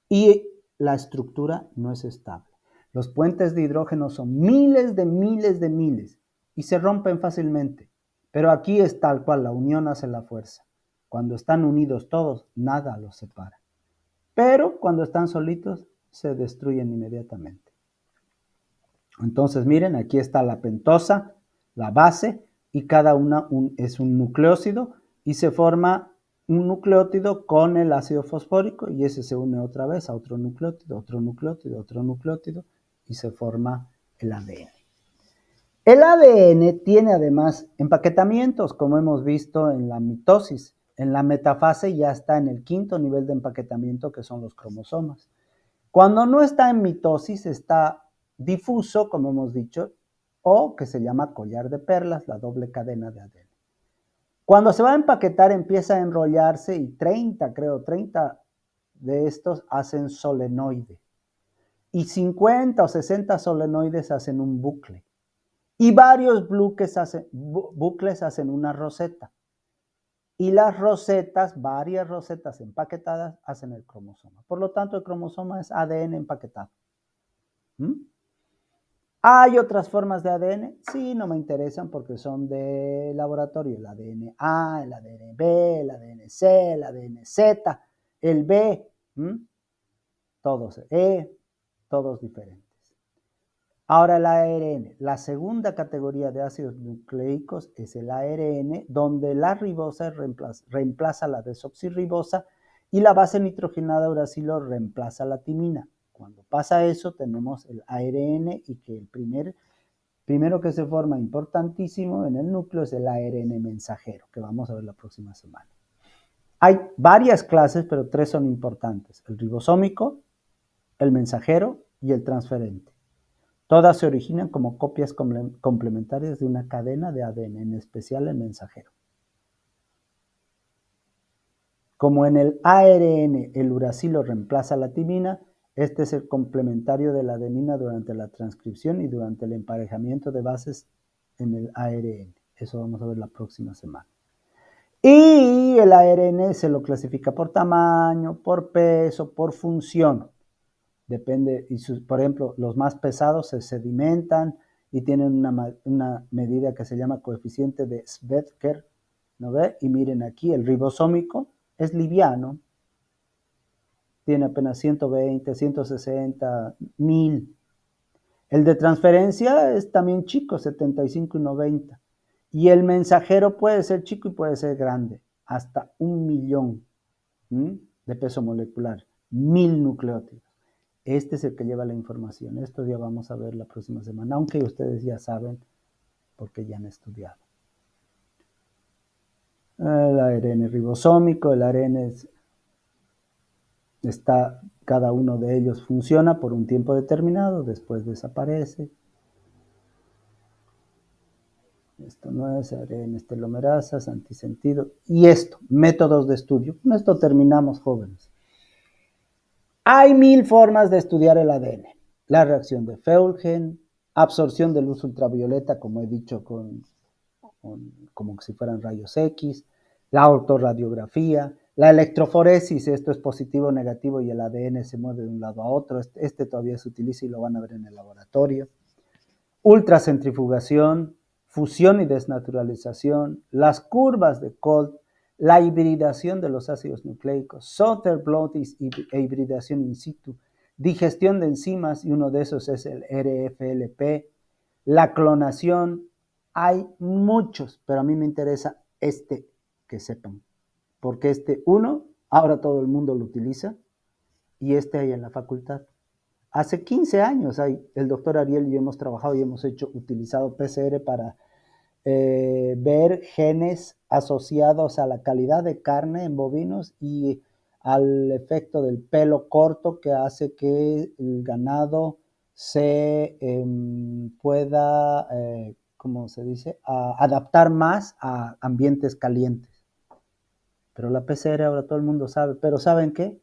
Y la estructura no es estable. Los puentes de hidrógeno son miles de miles de miles y se rompen fácilmente. Pero aquí es tal cual, la unión hace la fuerza. Cuando están unidos todos, nada los separa. Pero cuando están solitos, se destruyen inmediatamente. Entonces, miren, aquí está la pentosa, la base, y cada una es un nucleócido, y se forma un nucleótido con el ácido fosfórico, y ese se une otra vez a otro nucleótido, otro nucleótido, otro nucleótido, y se forma el ADN. El ADN tiene además empaquetamientos, como hemos visto en la mitosis. En la metafase ya está en el 5º nivel de empaquetamiento, que son los cromosomas. Cuando no está en mitosis, está difuso, como hemos dicho, o que se llama collar de perlas, la doble cadena de ADN. Cuando se va a empaquetar, empieza a enrollarse y 30 de estos hacen solenoide. Y 50 o 60 solenoides hacen un bucle. Y varios bucles hacen una roseta. Y las rosetas, varias rosetas empaquetadas, hacen el cromosoma. Por lo tanto, el cromosoma es ADN empaquetado. ¿Mm? ¿Hay otras formas de ADN? Sí, no me interesan porque son de laboratorio. El ADN A, el ADN B, el ADN C, el ADN Z, el B, todos E, todos diferentes. Ahora el ARN, la segunda categoría de ácidos nucleicos es el ARN, donde la ribosa reemplaza la desoxirribosa y la base nitrogenada uracilo reemplaza la timina. Cuando pasa eso, tenemos el ARN y que el primero que se forma importantísimo en el núcleo es el ARN mensajero, que vamos a ver la próxima semana. Hay varias clases, pero 3 son importantes: el ribosómico, el mensajero y el transferente. Todas se originan como copias complementarias de una cadena de ADN, en especial el mensajero. Como en el ARN el uracilo reemplaza la timina, este es el complementario de la adenina durante la transcripción y durante el emparejamiento de bases en el ARN. Eso vamos a ver la próxima semana. Y el ARN se lo clasifica por tamaño, por peso, por función. Depende, por ejemplo, los más pesados se sedimentan y tienen una medida que se llama coeficiente de Svedker, ¿no ve? Y miren aquí, el ribosómico es liviano, tiene apenas 120, 160, 1000. El de transferencia es también chico, 75 y 90. Y el mensajero puede ser chico y puede ser grande, hasta 1.000.000 de peso molecular, 1000 nucleótidos. Este es el que lleva la información. Esto ya vamos a ver la próxima semana, aunque ustedes ya saben porque ya han estudiado. El ARN ribosómico, el ARN cada uno de ellos funciona por un tiempo determinado, después desaparece. Esto no es ARN telomerasas, antisentido. Y esto, métodos de estudio. Con esto terminamos, jóvenes. Hay 1000 formas de estudiar el ADN. La reacción de Feulgen, absorción de luz ultravioleta, como he dicho, como si fueran rayos X, la autorradiografía, la electroforesis, esto es positivo o negativo y el ADN se mueve de un lado a otro. Este todavía se utiliza y lo van a ver en el laboratorio. Ultracentrifugación, fusión y desnaturalización, las curvas de Colt, la hibridación de los ácidos nucleicos, Soter-Blot e hibridación in situ, digestión de enzimas, y uno de esos es el RFLP, la clonación. Hay muchos, pero a mí me interesa que sepan porque uno, ahora todo el mundo lo utiliza, y hay en la facultad. Hace 15 años el doctor Ariel y yo hemos trabajado y hemos utilizado PCR para ver genes asociados a la calidad de carne en bovinos y al efecto del pelo corto que hace que el ganado se pueda, ¿cómo se dice?, adaptar más a ambientes calientes. Pero la PCR ahora todo el mundo sabe. Pero ¿saben qué?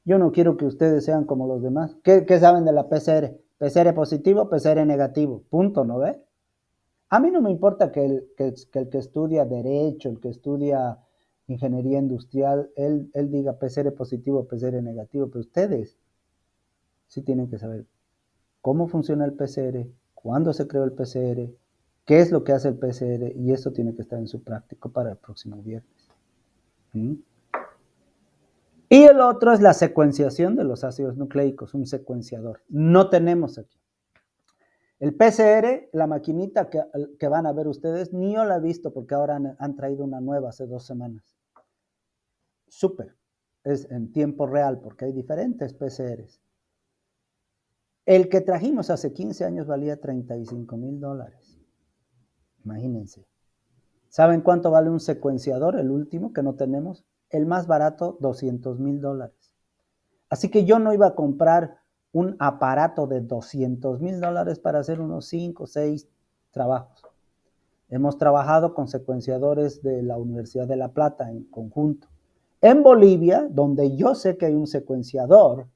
Yo no quiero que ustedes sean como los demás. ¿Qué saben de la PCR? PCR positivo, PCR negativo. Punto, ¿no ve? A mí no me importa que el que estudia Derecho, el que estudia Ingeniería Industrial, él diga PCR positivo, PCR negativo, pero ustedes sí tienen que saber cómo funciona el PCR, cuándo se creó el PCR, qué es lo que hace el PCR, y eso tiene que estar en su práctico para el próximo viernes. ¿Mm? Y el otro es la secuenciación de los ácidos nucleicos, un secuenciador. No tenemos aquí. El PCR, la maquinita que van a ver ustedes, ni yo la he visto porque ahora han traído una nueva hace 2 semanas. Súper. Es en tiempo real porque hay diferentes PCRs. El que trajimos hace 15 años valía $35,000. Imagínense. ¿Saben cuánto vale un secuenciador, el último que no tenemos? El más barato, $200,000. Así que yo no iba a comprar un aparato de $200,000 para hacer unos 5 o 6 trabajos. Hemos trabajado con secuenciadores de la Universidad de La Plata en conjunto. En Bolivia, donde yo sé que hay un secuenciador,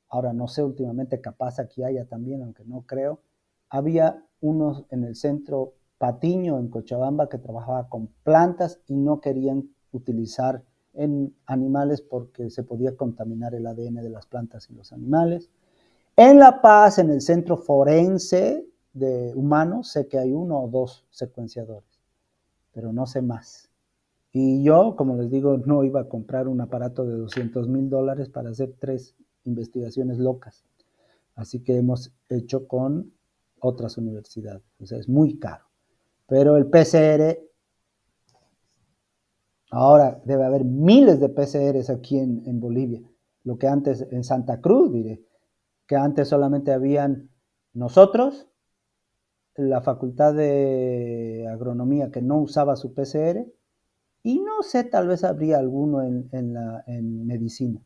ahora no sé últimamente, capaz aquí haya también, aunque no creo, había unos en el centro Patiño, en Cochabamba, que trabajaba con plantas y no querían utilizar en animales porque se podía contaminar el ADN de las plantas y los animales. En La Paz, en el centro forense de humanos, sé que hay 1 o 2 secuenciadores, pero no sé más. Y yo, como les digo, no iba a comprar un aparato de $200,000 para hacer 3 investigaciones locas. Así que hemos hecho con otras universidades. O sea, es muy caro. Pero el PCR, ahora debe haber miles de PCRs aquí en Bolivia. Lo que antes, en Santa Cruz, diré, que antes solamente habían nosotros, la Facultad de Agronomía que no usaba su PCR, y no sé, tal vez habría alguno en medicina,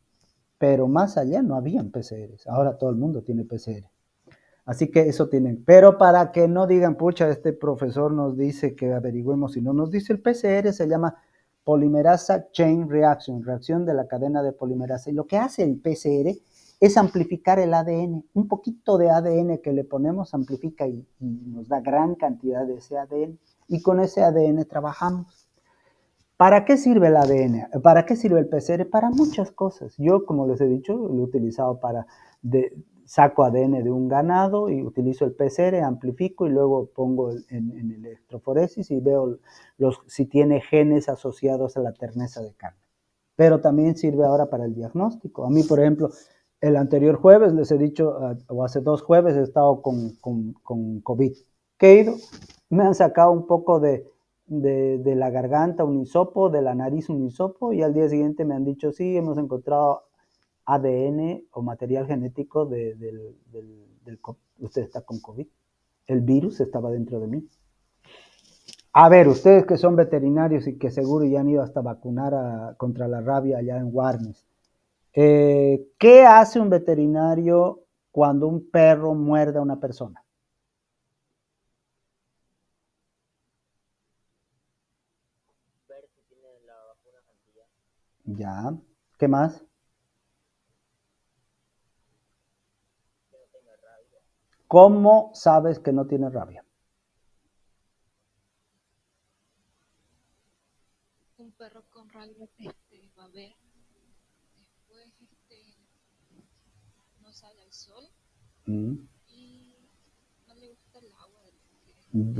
pero más allá no habían PCRs. Ahora todo el mundo tiene PCR. Así que eso tienen. Pero para que no digan, pucha, este profesor nos dice que averigüemos, si no nos dice, el PCR se llama Polymerasa Chain Reaction, reacción de la cadena de polimerasa. Y lo que hace el PCR es amplificar el ADN. Un poquito de ADN que le ponemos amplifica y nos da gran cantidad de ese ADN. Y con ese ADN trabajamos. ¿Para qué sirve el ADN? ¿Para qué sirve el PCR? Para muchas cosas. Yo, como les he dicho, lo he utilizado saco ADN de un ganado y utilizo el PCR, amplifico y luego pongo en electroforesis y veo si tiene genes asociados a la terneza de carne. Pero también sirve ahora para el diagnóstico. A mí, por ejemplo, el anterior jueves les he dicho, o hace 2 jueves he estado con COVID. ¿Qué he ido? Me han sacado un poco de la garganta un hisopo, de la nariz un hisopo, y al día siguiente me han dicho, sí, hemos encontrado ADN o material genético del usted está con COVID. El virus estaba dentro de mí. A ver, ustedes que son veterinarios y que seguro ya han ido hasta vacunar contra la rabia allá en Warnes, ¿qué hace un veterinario cuando un perro muerde a una persona? Ver si tiene la vacuna antilla. Ya. ¿Qué más? Que no tenga rabia. ¿Cómo sabes que no tiene rabia? Un perro con rabia va a ver, después no sale al sol Mm, y no le gusta el agua de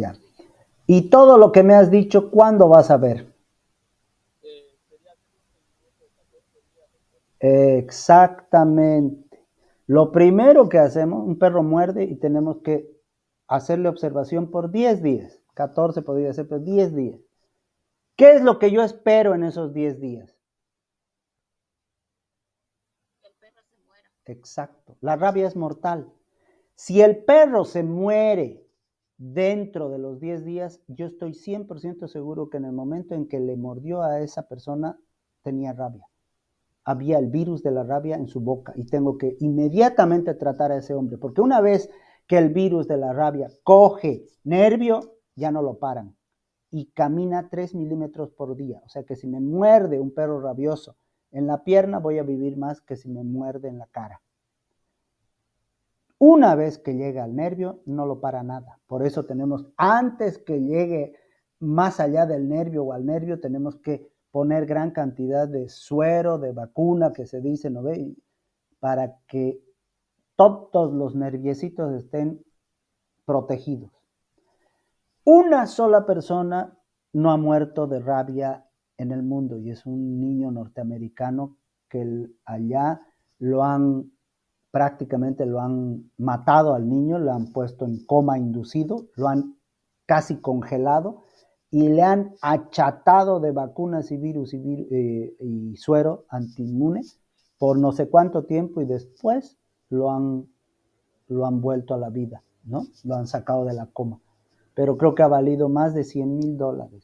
ya. los ríos. Y todo lo que me has dicho, ¿cuándo vas a ver? Sería 15 minutos, 14 días después. Exactamente. Lo primero que hacemos, un perro muerde y tenemos que hacerle observación por 10 días. 14 podría ser, pero 10 días. ¿Qué es lo que yo espero en esos 10 días? Exacto. La rabia es mortal. Si el perro se muere dentro de los 10 días, yo estoy 100% seguro que en el momento en que le mordió a esa persona, tenía rabia. Había el virus de la rabia en su boca y tengo que inmediatamente tratar a ese hombre, porque una vez que el virus de la rabia coge nervio, ya no lo paran y camina 3 milímetros por día. O sea que si me muerde un perro rabioso en la pierna, voy a vivir más que si me muerde en la cara. Una vez que llega al nervio, no lo para nada. Por eso tenemos, antes que llegue más allá del nervio o al nervio, tenemos que poner gran cantidad de suero, de vacuna, que se dice, ¿no ve? Para que todos los nerviecitos estén protegidos. Una sola persona no ha muerto de rabia en el mundo y es un niño norteamericano que allá prácticamente lo han matado al niño, lo han puesto en coma inducido, lo han casi congelado y le han achatado de vacunas y virus y suero antiinmune por no sé cuánto tiempo y después lo han vuelto a la vida, ¿no? Lo han sacado de la coma. Pero creo que ha valido más de $100,000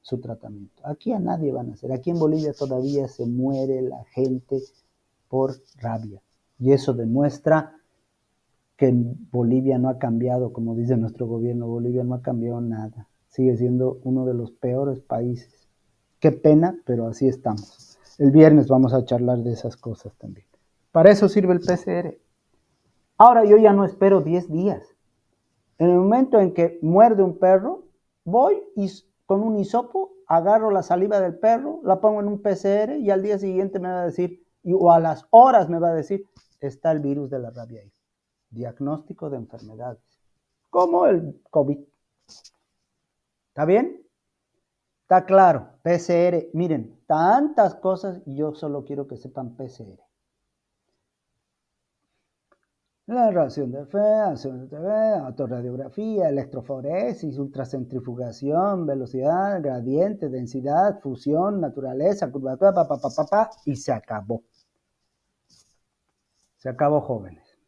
su tratamiento. Aquí a nadie van a hacer. Aquí en Bolivia todavía se muere la gente por rabia. Y eso demuestra que Bolivia no ha cambiado, como dice nuestro gobierno, Bolivia no ha cambiado nada. Sigue siendo uno de los peores países. Qué pena, pero así estamos. El viernes vamos a charlar de esas cosas también. Para eso sirve el PCR. Ahora yo ya no espero 10 días. En el momento en que muerde un perro, voy y con un hisopo agarro la saliva del perro, la pongo en un PCR y al día siguiente me va a decir, o a las horas me va a decir, está el virus de la rabia ahí. Diagnóstico de enfermedades, como el COVID. ¿Está bien? Está claro. PCR, miren, tantas cosas y yo solo quiero que sepan PCR. La radiación de fe, autorradiografía, electroforesis, ultracentrifugación, velocidad, gradiente, densidad, fusión, naturaleza, curvatura, y se acabó. Se acabó, jóvenes.